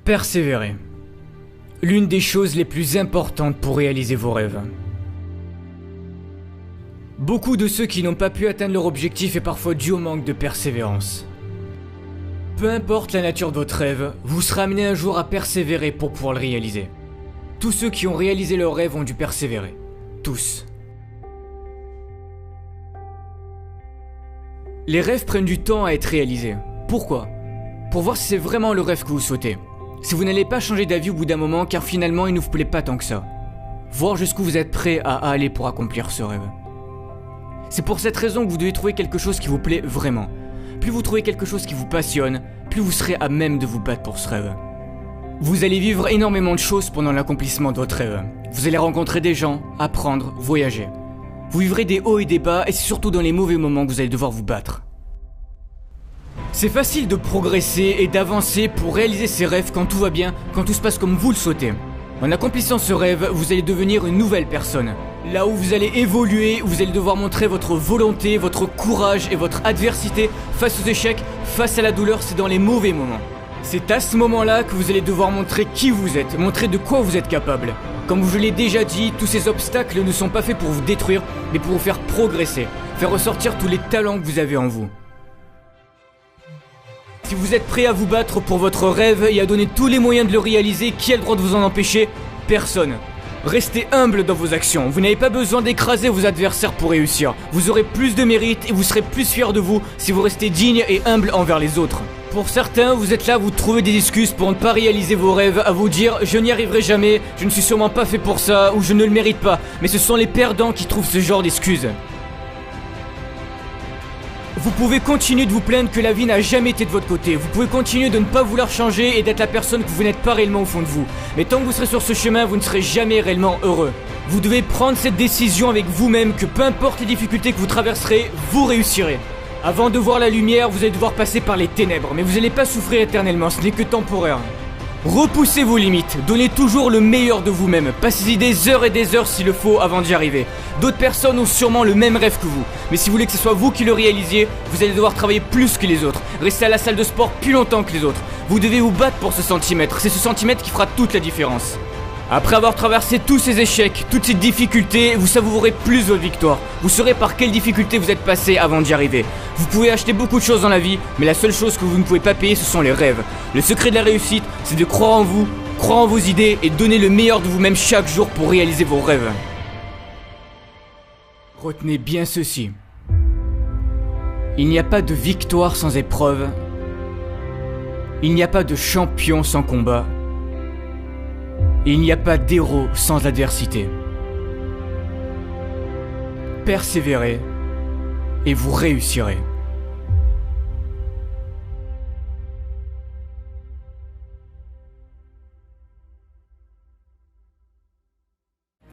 Persévérer. L'une des choses les plus importantes pour réaliser vos rêves. Beaucoup de ceux qui n'ont pas pu atteindre leur objectif est parfois dû au manque de persévérance. Peu importe la nature de votre rêve, vous serez amené un jour à persévérer pour pouvoir le réaliser. Tous ceux qui ont réalisé leur rêve ont dû persévérer. Tous. Les rêves prennent du temps à être réalisés. Pourquoi ? Pour voir si c'est vraiment le rêve que vous souhaitez. Si vous n'allez pas changer d'avis au bout d'un moment car finalement il ne vous plaît pas tant que ça. Voir jusqu'où vous êtes prêt à aller pour accomplir ce rêve. C'est pour cette raison que vous devez trouver quelque chose qui vous plaît vraiment. Plus vous trouvez quelque chose qui vous passionne, plus vous serez à même de vous battre pour ce rêve. Vous allez vivre énormément de choses pendant l'accomplissement de votre rêve. Vous allez rencontrer des gens, apprendre, voyager. Vous vivrez des hauts et des bas et c'est surtout dans les mauvais moments que vous allez devoir vous battre. C'est facile de progresser et d'avancer pour réaliser ses rêves quand tout va bien, quand tout se passe comme vous le souhaitez. En accomplissant ce rêve, vous allez devenir une nouvelle personne. Là où vous allez évoluer, vous allez devoir montrer votre volonté, votre courage et votre adversité face aux échecs, face à la douleur, c'est dans les mauvais moments. C'est à ce moment-là que vous allez devoir montrer qui vous êtes, montrer de quoi vous êtes capable. Comme je l'ai déjà dit, tous ces obstacles ne sont pas faits pour vous détruire, mais pour vous faire progresser, faire ressortir tous les talents que vous avez en vous. Si vous êtes prêt à vous battre pour votre rêve et à donner tous les moyens de le réaliser, qui a le droit de vous en empêcher ? Personne. Restez humble dans vos actions, vous n'avez pas besoin d'écraser vos adversaires pour réussir. Vous aurez plus de mérite et vous serez plus fiers de vous si vous restez digne et humble envers les autres. Pour certains, vous êtes là à vous trouver des excuses pour ne pas réaliser vos rêves, à vous dire « je n'y arriverai jamais, je ne suis sûrement pas fait pour ça » ou « je ne le mérite pas ». Mais ce sont les perdants qui trouvent ce genre d'excuses. Vous pouvez continuer de vous plaindre que la vie n'a jamais été de votre côté. Vous pouvez continuer de ne pas vouloir changer et d'être la personne que vous n'êtes pas réellement au fond de vous. Mais tant que vous serez sur ce chemin, vous ne serez jamais réellement heureux. Vous devez prendre cette décision avec vous-même que peu importe les difficultés que vous traverserez, vous réussirez. Avant de voir la lumière, vous allez devoir passer par les ténèbres, mais vous n'allez pas souffrir éternellement, ce n'est que temporaire. Repoussez vos limites, donnez toujours le meilleur de vous-même, passez-y des heures et des heures s'il le faut avant d'y arriver. D'autres personnes ont sûrement le même rêve que vous, mais si vous voulez que ce soit vous qui le réalisiez, vous allez devoir travailler plus que les autres, rester à la salle de sport plus longtemps que les autres. Vous devez vous battre pour ce centimètre, c'est ce centimètre qui fera toute la différence. Après avoir traversé tous ces échecs, toutes ces difficultés, vous savourerez plus votre victoire. Vous saurez par quelles difficultés vous êtes passé avant d'y arriver. Vous pouvez acheter beaucoup de choses dans la vie, mais la seule chose que vous ne pouvez pas payer, ce sont les rêves. Le secret de la réussite, c'est de croire en vous, croire en vos idées et donner le meilleur de vous-même chaque jour pour réaliser vos rêves. Retenez bien ceci. Il n'y a pas de victoire sans épreuve. Il n'y a pas de champion sans combat. Il n'y a pas d'héros sans adversité. Persévérez et vous réussirez.